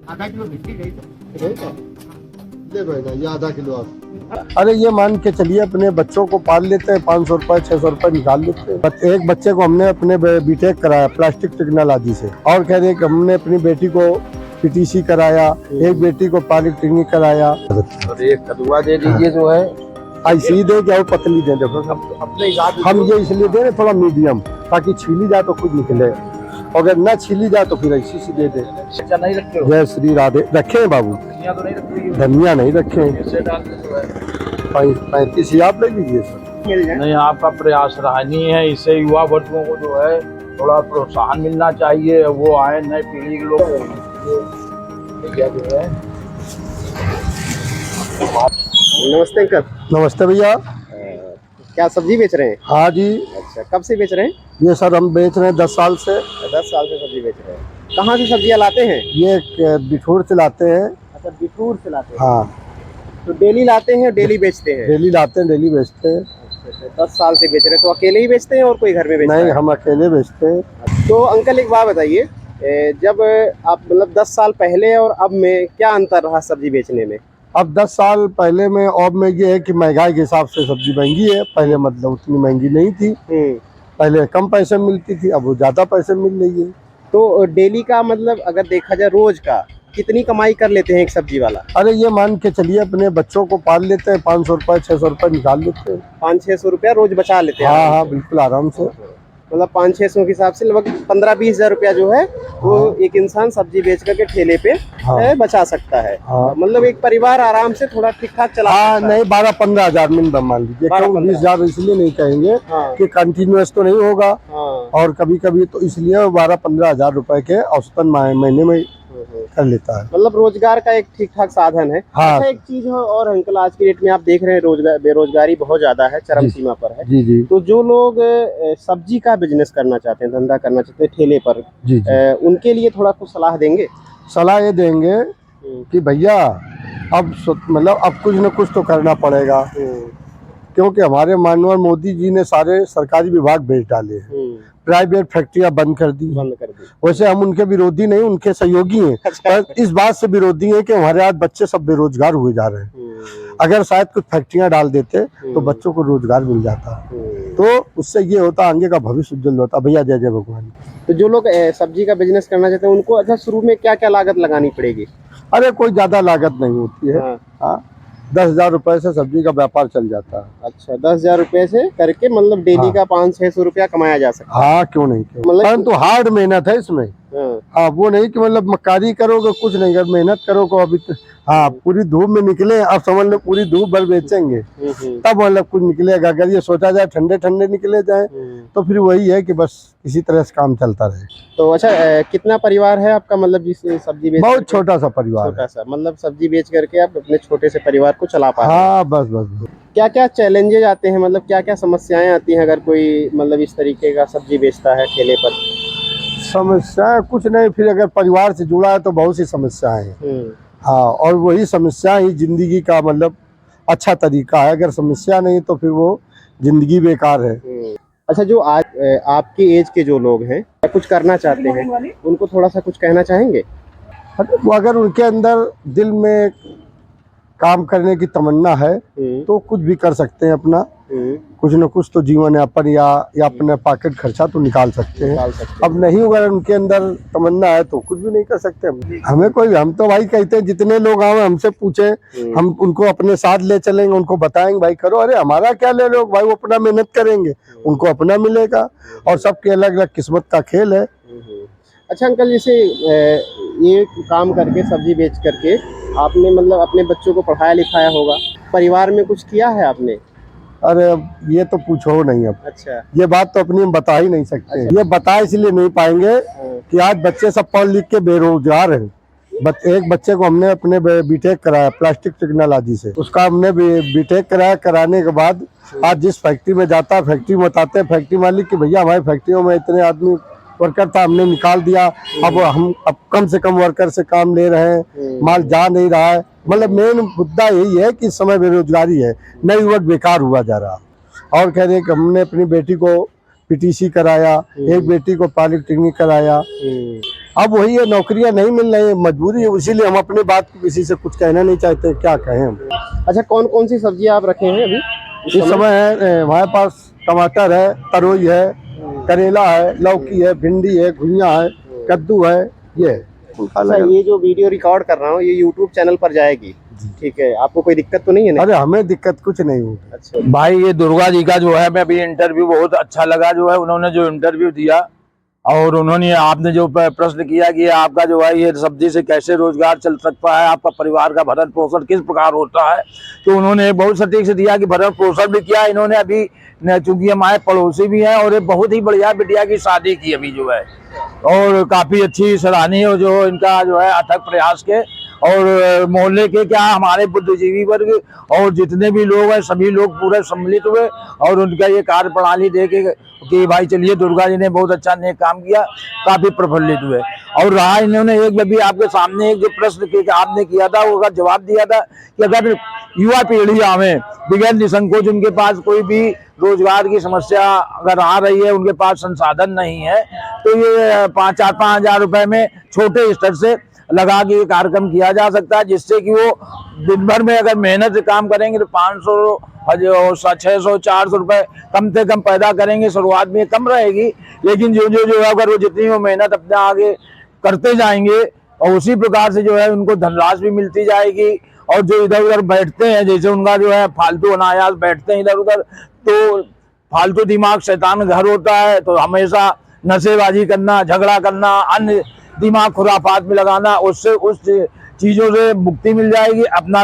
आधा किलो भिंडी गई तो ले भाई ना, ये आधा किलो आप। अरे ये मान के चलिए अपने बच्चों को पाल लेते हैं, 500 रुपए 600 रुपए निकाल लेते हैं। एक बच्चे को हमने अपने बीटेक कराया प्लास्टिक टेक्नोलॉजी से, और कह रहे कि हमने अपनी बेटी को पीटीसी कराया, एक बेटी को पॉलिटेक्निक कराया। और एक कदुआ दे दीजिए जो है ऐसी ही दे क्या पतली दे, देखो अपने हिसाब हम ये इसलिए दे रहे थोड़ा मीडियम, ताकि छीली जाए तो खुद निकले, अगर न छीली जाए तो फिर ऐसी सी दे दे। अच्छा नहीं रखते हो? जय श्री राधे। रखे हैं बाबू, धनिया तो नहीं रखते? धनिया नहीं रखे हैं। ऐसे डालते तो है। 35 ही आप ले लीजिए सर। नहीं, आपका प्रयास सराहनीय है। इससे युवा वर्गों को जो है थोड़ा प्रोत्साहन मिलना चाहिए, वो आए नए पीढ़ी के लोग जो है। नमस्ते अंकल। नमस्ते भैया। क्या सब्जी बेच रहे हैं? हाँ जी। अच्छा, कब से बेच रहे हैं? ये सर हम बेच रहे हैं 10 साल से। 10 साल से सब्जी बेच रहे हैं। कहाँ से सब्जियाँ लाते हैं? ये बिठूर से लाते हैं। अच्छा, बिठूर से लाते हैं। हाँ, तो डेली लाते हैं, डेली बेचते हैं? डेली लाते हैं, डेली बेचते हैं। अच्छा, 10 साल से बेच रहे हैं। तो अकेले ही बेचते हैं और कोई घर में बेचता नहीं, है? हम अकेले बेचते हैं। तो अंकल एक बात बताइए, जब आप मतलब 10 साल पहले और अब में क्या अंतर रहा सब्जी बेचने में? अब 10 साल पहले में और में ये है कि महंगाई के हिसाब से सब्जी महंगी है। पहले मतलब उतनी महंगी नहीं थी, पहले कम पैसे में मिलती थी, अब वो ज्यादा पैसे में मिल रही है। तो डेली का मतलब अगर देखा जाए रोज का कितनी कमाई कर लेते हैं एक सब्जी वाला? अरे ये मान के चलिए अपने बच्चों को पाल लेते हैं, 500 रुपए 600 रुपए निकाल लेते हैं। 500-600 रुपया रोज बचा लेते हैं? हाँ हाँ, बिल्कुल आराम से। मतलब 500-600 के हिसाब से लगभग 15-20 हजार रुपया जो है वो एक इंसान सब्जी बेच करके ठेले पे बचा सकता है। हाँ। मतलब एक परिवार आराम से थोड़ा ठीक ठाक चला हाँ, सकता है। नहीं 12-15 हजार मिनिमम मान लीजिए। 20,000 इसलिए नहीं कहेंगे कि कंटिन्यूअस तो नहीं होगा, और कभी कभी तो इसलिए 12-15 हजार रुपए के औसतन महीने में कर लेता है। मतलब रोजगार का एक ठीक ठाक साधन है। हाँ। अच्छा, एक चीज है और अंकल, आज की डेट में आप देख रहे हैं रोजगार बेरोजगारी बहुत ज्यादा है, चरम सीमा पर है। जी जी। तो जो लोग सब्जी का बिजनेस करना चाहते हैं, धंधा करना चाहते हैं ठेले पर, जी जी। उनके लिए थोड़ा कुछ सलाह देंगे? सलाह ये देंगे कि भैया अब मतलब अब कुछ न कुछ तो करना पड़ेगा, क्योंकि हमारे माननीय मोदी जी ने सारे सरकारी विभाग बेच डाले हैं, प्राइवेट फैक्ट्रियां बंद कर दी। वैसे हम उनके विरोधी नहीं, उनके सहयोगी हैं। पर इस बात से विरोधी हैं कि हमारे आज बच्चे सब बेरोजगार हुए जा रहे हैं। अगर शायद कुछ फैक्ट्रियां डाल देते तो बच्चों को रोजगार मिल जाता, तो उससे ये होता आगे का भविष्य उज्जवल होता। भैया जय जय भगवान। तो जो लोग सब्जी का बिजनेस करना चाहते हैं उनको अच्छा शुरू में क्या क्या लागत लगानी पड़ेगी? अरे कोई ज्यादा लागत नहीं होती है। हाँ, 10,000 रुपए से सब्जी का व्यापार चल जाता है। अच्छा, 10,000 रुपए से करके मतलब डेली का 500-600 रुपया कमाया जा सकता है। हाँ, क्यों नहीं, परंतु हार्ड मेहनत है इसमें। हाँ, वो नहीं कि मतलब मक्कारी करोगे कुछ नहीं, कर मेहनत करोगे अभी हाँ पूरी धूप में निकले, अब समझ लो पूरी धूप भर बेचेंगे तब मतलब कुछ निकलेगा। अगर ये सोचा जाए ठंडे ठंडे निकले जाए तो फिर वही है कि बस इसी तरह से काम चलता रहे। तो अच्छा, कितना परिवार है आपका, मतलब जिस सब्जी बेच? बहुत छोटा सा परिवार, छोटा सा, मतलब सब्जी बेच करके आप अपने छोटे से परिवार को चला पा रहे हैं। हाँ, बस बस। क्या क्या चैलेंजेज आते हैं, मतलब क्या क्या समस्याएं आती हैं अगर कोई मतलब इस तरीके का सब्जी बेचता है ठेले पर? समस्याएं कुछ नहीं, फिर अगर परिवार से जुड़ा है तो बहुत सी समस्याएं हैं। हाँ, और वही समस्या ही जिंदगी का मतलब अच्छा तरीका है। अगर समस्या नहीं तो फिर वो जिंदगी बेकार है। अच्छा, जो आज आपकी एज के जो लोग हैं कुछ करना चाहते हैं, उनको थोड़ा सा कुछ कहना चाहेंगे? वो अगर उनके अंदर दिल में काम करने की तमन्ना है तो कुछ भी कर सकते हैं अपना, कुछ न कुछ तो जीवन यापन या अपने पॉकेट खर्चा तो निकाल सकते हैं। अब नहीं, अगर उनके अंदर तमन्ना है तो कुछ भी नहीं कर सकते। हमें कोई, हम तो भाई कहते हैं जितने लोग आए हमसे पूछे, हम उनको अपने साथ ले चलेंगे, उनको बताएंगे भाई करो। अरे हमारा क्या ले लो भाई, वो अपना मेहनत करेंगे, उनको अपना मिलेगा, और सबके अलग अलग किस्मत का खेल है। अच्छा अंकल, जैसे ये काम करके सब्जी बेच करके आपने मतलब अपने बच्चों को पढ़ाया लिखाया होगा, परिवार में कुछ किया है आपने? अरे अब ये तो पूछो नहीं। अब अच्छा, ये बात तो अपनी हम बता ही नहीं सकते। ये बता इसलिए नहीं पाएंगे कि आज बच्चे सब पढ़ लिख के बेरोजगार हैं। एक बच्चे को हमने अपने बीटेक कराया प्लास्टिक टेक्नोलॉजी से, उसका हमने बीटेक कराया। कराने के बाद आज जिस फैक्ट्री में जाता है, फैक्ट्री में बताते हैं फैक्ट्री मालिक कि भैया हमारी फैक्ट्रियों में इतने आदमी वर्कर था, हमने निकाल दिया, अब कम से कम वर्कर से काम ले रहे हैं, माल जा नहीं रहा है। मतलब मेन मुद्दा यही है कि इस समय बेरोजगारी है, नए युवक बेकार हुआ जा रहा। और कह रहे कि हमने अपनी बेटी को पीटीसी कराया, एक बेटी को पॉलिटेक्निक कराया, अब वही है, नौकरियां नहीं मिल रही है, मजबूरी है, इसीलिए हम अपनी बात को किसी से कुछ कहना नहीं चाहते, क्या कहें हम। अच्छा, कौन कौन सी सब्जियां आप रखे हैं अभी इस समय है हमारे पास टमाटर है, तरोई है, करेला है, लौकी है, भिंडी है, घुइयां है, कद्दू है, ये है। अच्छा, ये जो वीडियो रिकॉर्ड कर रहा हूँ ये यूट्यूब चैनल पर जाएगी, ठीक है, आपको कोई दिक्कत तो नहीं है ना? अरे हमें दिक्कत कुछ नहीं हुई। अच्छा भाई ये दुर्गा जी का जो है मैं अभी इंटरव्यू बहुत अच्छा लगा, जो है उन्होंने जो इंटरव्यू दिया और उन्होंने आपने जो प्रश्न किया कि आपका जो है ये सब्जी से कैसे रोजगार चल सकता है, आपका परिवार का भरण पोषण किस प्रकार होता है, तो उन्होंने बहुत सटीक से दिया कि भरण पोषण भी किया इन्होंने। अभी चूंकि हमारे पड़ोसी भी हैं और ये बहुत ही बढ़िया बिटिया की शादी की अभी जो है, और काफी अच्छी सराहनीय जो इनका जो है अथक प्रयास के, और मोहल्ले के क्या हमारे बुद्धिजीवी वर्ग और जितने भी लोग हैं सभी लोग पूरे सम्मिलित हुए और उनका ये कार्य प्रणाली देखे कि भाई चलिए दुर्गा जी ने बहुत अच्छा नेक काम किया, काफी प्रफुल्लित हुए। और रहा इन्होंने एक भी आपके सामने एक जो प्रश्न आपने किया था वो जवाब दिया था कि अगर युवा पीढ़ी आवे बगैर निसंकोच, उनके पास कोई भी रोजगार की समस्या अगर आ रही है, उनके पास संसाधन नहीं है, तो ये 4-5 हजार रुपए में छोटे स्तर से लगा के कार्यक्रम किया जा सकता है, जिससे कि वो दिन भर में अगर मेहनत से काम करेंगे तो 500, 600, 400 रुपए कम से कम पैदा करेंगे। शुरुआत में कम रहेगी, लेकिन जो है अगर वो जितनी वो मेहनत अपने आगे करते जाएंगे और उसी प्रकार से जो है उनको धनराशि भी मिलती जाएगी। और जो इधर उधर बैठते हैं, जैसे उनका जो है फालतू अनायास बैठते हैं इधर उधर, तो फालतू दिमाग शैतान घर होता है, तो हमेशा नशेबाजी करना, झगड़ा करना, अन्य दिमाग खुराफात में लगाना, उससे उस चीजों से मुक्ति मिल जाएगी। अपना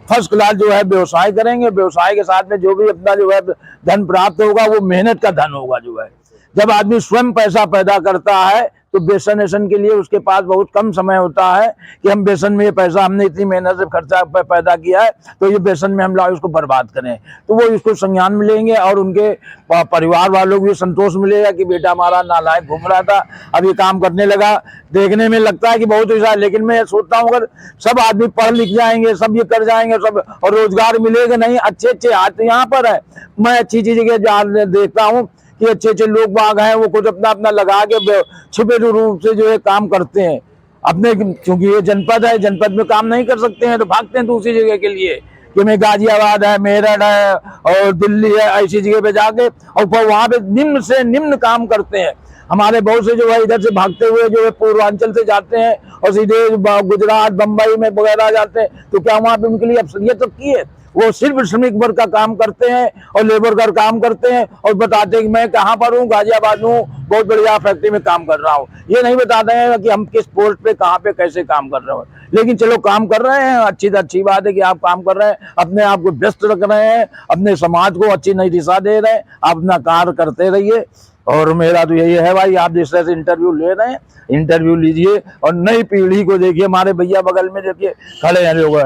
फर्स्ट क्लास जो है व्यवसाय करेंगे, व्यवसाय के साथ में जो भी अपना जो है धन प्राप्त होगा वो मेहनत का धन होगा। जो है जब आदमी स्वयं पैसा पैदा करता है तो बेसन वेसन के लिए उसके पास बहुत कम समय होता है कि हम बेसन में ये पैसा हमने इतनी मेहनत से खर्चा पैदा किया है तो ये बेसन में हम लाओ इसको बर्बाद करें, तो वो इसको संज्ञान मिलेंगे और उनके परिवार वालों को भी संतोष मिलेगा कि बेटा हमारा नालायक घूम रहा था अब ये काम करने लगा। देखने में लगता है कि बहुत ऐसा, लेकिन मैं सोचता हूँ अगर सब आदमी पढ़ लिख जाएंगे, सब ये कर जाएंगे सब, और रोजगार मिलेगा नहीं, अच्छे अच्छे हाथ यहाँ पर है। मैं अच्छी जगह देखता हूँ कि अच्छे अच्छे लोग बाग हैं, वो कुछ अपना अपना लगा के छिपे रूप से जो है काम करते हैं अपने, क्योंकि ये जनपद है, जनपद में काम नहीं कर सकते हैं तो भागते हैं दूसरी जगह के लिए कि मैं गाजियाबाद है, मेरठ है और दिल्ली है, ऐसी जगह पे जाके और वहां पे निम्न से निम्न काम करते हैं। हमारे बहुत से जो है इधर से भागते हुए जो है पूर्वांचल से जाते हैं और सीधे गुजरात बम्बई में वगैरह जाते हैं, तो क्या वहां पे उनके लिए अफसरियत तो की है? वो सिर्फ श्रमिक वर्ग का काम करते हैं और लेबर का काम करते हैं और बताते हैं कि मैं कहाँ पर हूँ, गाजियाबाद हूँ, बहुत बढ़िया फैक्ट्री में काम कर रहा हूँ। ये नहीं बताते हैं कि हम किस पोस्ट पे कहाँ पे कैसे काम कर रहे हो। लेकिन चलो काम कर रहे हैं, अच्छी बात है कि आप काम कर रहे हैं, अपने आप को व्यस्त रख रहे हैं, अपने समाज को अच्छी नई दिशा दे रहे हैं, आप अपना कार्य करते रहिए। और मेरा तो यही है भाई, आप जिस तरह से इंटरव्यू ले रहे हैं इंटरव्यू लीजिए और नई पीढ़ी को देखिए। हमारे भैया बगल में देखिए खड़े हैं लोग,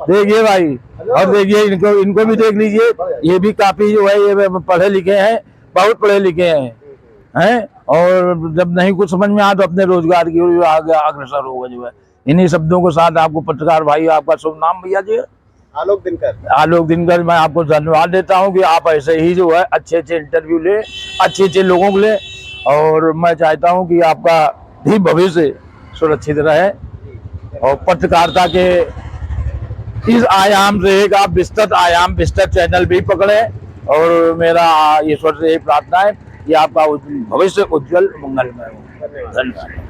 देखिए भाई, और देखिए इनको भी देख लीजिए, ये भी काफी जो है ये पढ़े लिखे हैं, बहुत पढ़े लिखे हैं और जब नहीं कुछ समझ में आ तो अपने रोजगार की ओर आगे अग्रसर होगा। जो है इन्हीं शब्दों के साथ आपको पत्रकार भाई, आपका शुभ नाम भैया जी? आलोक दिनकर। आलोक दिनकर, मैं आपको धन्यवाद देता हूं कि आप ऐसे ही जो है अच्छे अच्छे इंटरव्यू ले, अच्छे अच्छे लोगों को ले, और मैं चाहता हूं कि आपका भी भविष्य सुरक्षित रहे और पत्रकारिता के इस आयाम से एक आप विस्तृत आयाम, विस्तृत चैनल भी पकड़े। और मेरा ईश्वर से यही प्रार्थना है कि आपका भविष्य उज्जवल मंगलमय हो। धन्यवाद।